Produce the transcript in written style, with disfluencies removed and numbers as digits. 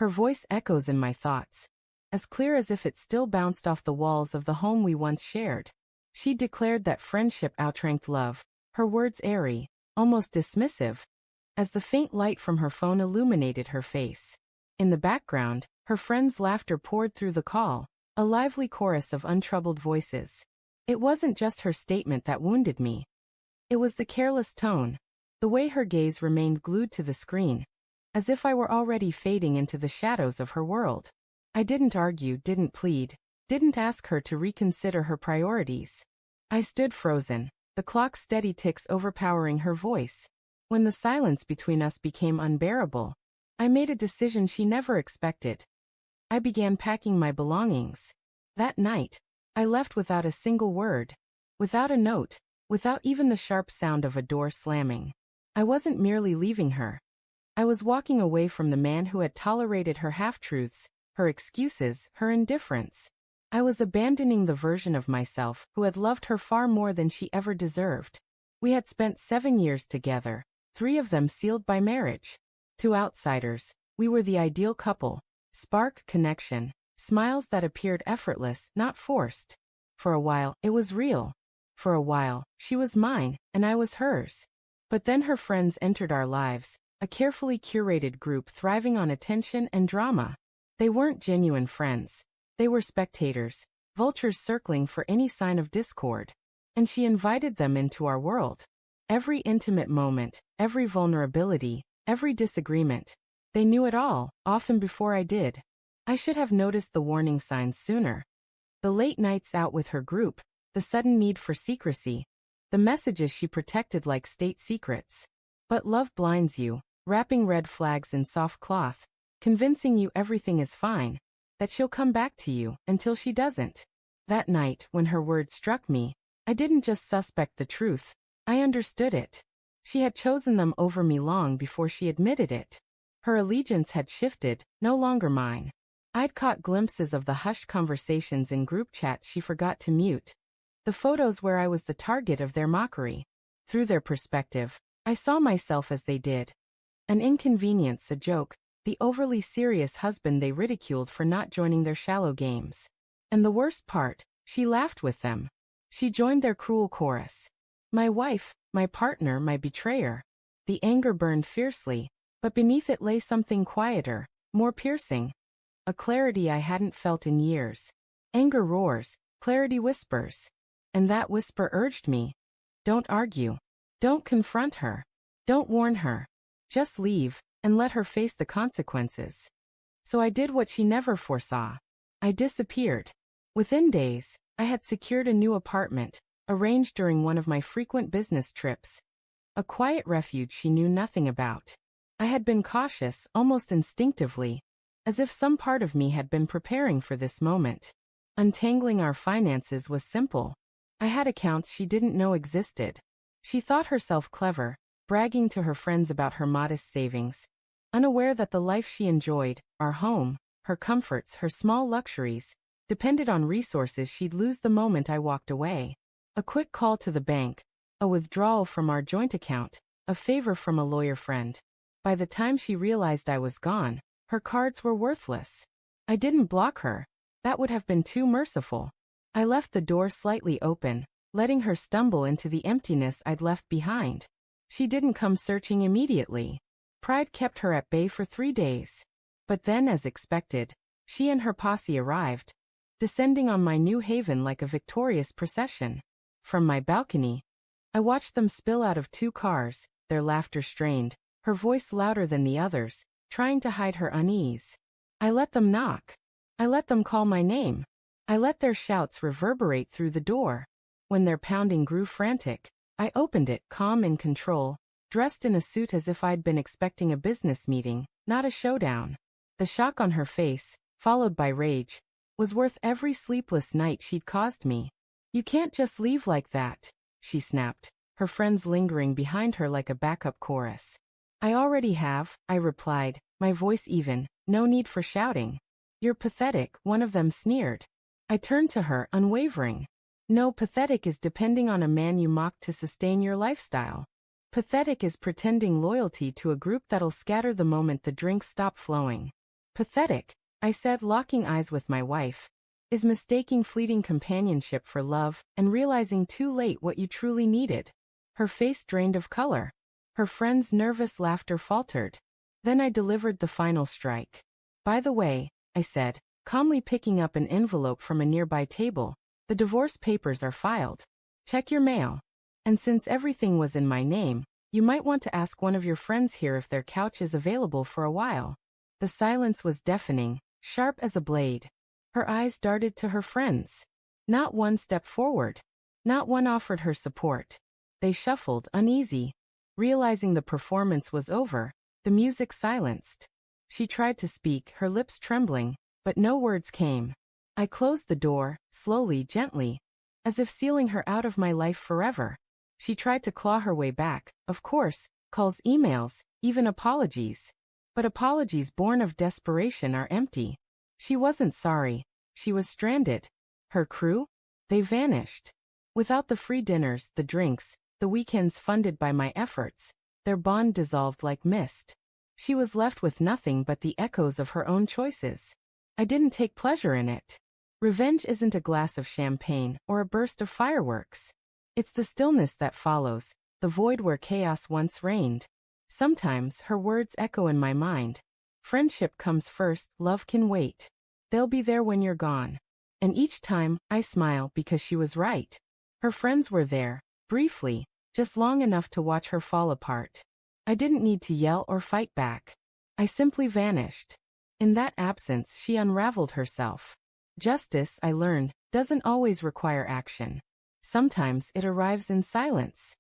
Her voice echoes in my thoughts, as clear as if it still bounced off the walls of the home we once shared. She declared that friendship outranked love, her words airy, almost dismissive, as the faint light from her phone illuminated her face. In the background, her friend's laughter poured through the call, a lively chorus of untroubled voices. It wasn't just her statement that wounded me. It was the careless tone, the way her gaze remained glued to the screen, as if I were already fading into the shadows of her world. I didn't argue, didn't plead, didn't ask her to reconsider her priorities. I stood frozen, the clock's steady ticks overpowering her voice. When the silence between us became unbearable, I made a decision she never expected. I began packing my belongings. That night, I left without a single word, without a note, without even the sharp sound of a door slamming. I wasn't merely leaving her. I was walking away from the man who had tolerated her half-truths, her excuses, her indifference. I was abandoning the version of myself who had loved her far more than she ever deserved. We had spent 7 years together, 3 of them sealed by marriage. To outsiders, we were the ideal couple. Spark, connection, smiles that appeared effortless, not forced. For a while, it was real. For a while, she was mine, and I was hers. But then her friends entered our lives, a carefully curated group thriving on attention and drama. They weren't genuine friends. They were spectators, vultures circling for any sign of discord. And she invited them into our world. Every intimate moment, every vulnerability, every disagreement. They knew it all, often before I did. I should have noticed the warning signs sooner. The late nights out with her group, the sudden need for secrecy, the messages she protected like state secrets. But love blinds you, wrapping red flags in soft cloth, convincing you everything is fine, that she'll come back to you until she doesn't. That night, when her words struck me, I didn't just suspect the truth, I understood it. She had chosen them over me long before she admitted it. Her allegiance had shifted, no longer mine. I'd caught glimpses of the hushed conversations in group chats she forgot to mute. The photos where I was the target of their mockery. Through their perspective, I saw myself as they did. An inconvenience, a joke, the overly serious husband they ridiculed for not joining their shallow games. And the worst part, she laughed with them. She joined their cruel chorus. My wife, my partner, my betrayer. The anger burned fiercely, but beneath it lay something quieter, more piercing. A clarity I hadn't felt in years. Anger roars, clarity whispers. And that whisper urged me. Don't argue. Don't confront her. Don't warn her. Just leave, and let her face the consequences. So I did what she never foresaw. I disappeared. Within days, I had secured a new apartment, arranged during one of my frequent business trips. A quiet refuge she knew nothing about. I had been cautious, almost instinctively, as if some part of me had been preparing for this moment. Untangling our finances was simple. I had accounts she didn't know existed. She thought herself clever, bragging to her friends about her modest savings, unaware that the life she enjoyed, our home, her comforts, her small luxuries, depended on resources she'd lose the moment I walked away. A quick call to the bank, a withdrawal from our joint account, a favor from a lawyer friend. By the time she realized I was gone, her cards were worthless. I didn't block her. That would have been too merciful. I left the door slightly open, letting her stumble into the emptiness I'd left behind. She didn't come searching immediately. Pride kept her at bay for 3 days. But then, as expected, she and her posse arrived, descending on my new haven like a victorious procession. From my balcony, I watched them spill out of 2 cars, their laughter strained, her voice louder than the others, trying to hide her unease. I let them knock. I let them call my name. I let their shouts reverberate through the door. When their pounding grew frantic, I opened it, calm in control, dressed in a suit as if I'd been expecting a business meeting, not a showdown. The shock on her face, followed by rage, was worth every sleepless night she'd caused me. You can't just leave like that, she snapped, her friends lingering behind her like a backup chorus. I already have, I replied, my voice even, no need for shouting. You're pathetic, one of them sneered. I turned to her, unwavering. No, pathetic is depending on a man you mock to sustain your lifestyle. Pathetic is pretending loyalty to a group that'll scatter the moment the drinks stop flowing. Pathetic, I said, locking eyes with my wife, is mistaking fleeting companionship for love and realizing too late what you truly needed. Her face drained of color. Her friend's nervous laughter faltered. Then I delivered the final strike. By the way, I said, calmly picking up an envelope from a nearby table, the divorce papers are filed. Check your mail. And since everything was in my name, you might want to ask one of your friends here if their couch is available for a while. The silence was deafening, sharp as a blade. Her eyes darted to her friends. Not one stepped forward. Not one offered her support. They shuffled, uneasy. Realizing the performance was over, the music silenced. She tried to speak, her lips trembling, but no words came. I closed the door, slowly, gently, as if sealing her out of my life forever. She tried to claw her way back, of course, calls, emails, even apologies. But apologies born of desperation are empty. She wasn't sorry. She was stranded. Her crew? They vanished. Without the free dinners, the drinks, the weekends funded by my efforts, their bond dissolved like mist. She was left with nothing but the echoes of her own choices. I didn't take pleasure in it. Revenge isn't a glass of champagne or a burst of fireworks. It's the stillness that follows, the void where chaos once reigned. Sometimes her words echo in my mind. Friendship comes first, love can wait. They'll be there when you're gone. And each time, I smile because she was right. Her friends were there, briefly, just long enough to watch her fall apart. I didn't need to yell or fight back. I simply vanished. In that absence, she unraveled herself. Justice, I learned, doesn't always require action. Sometimes it arrives in silence.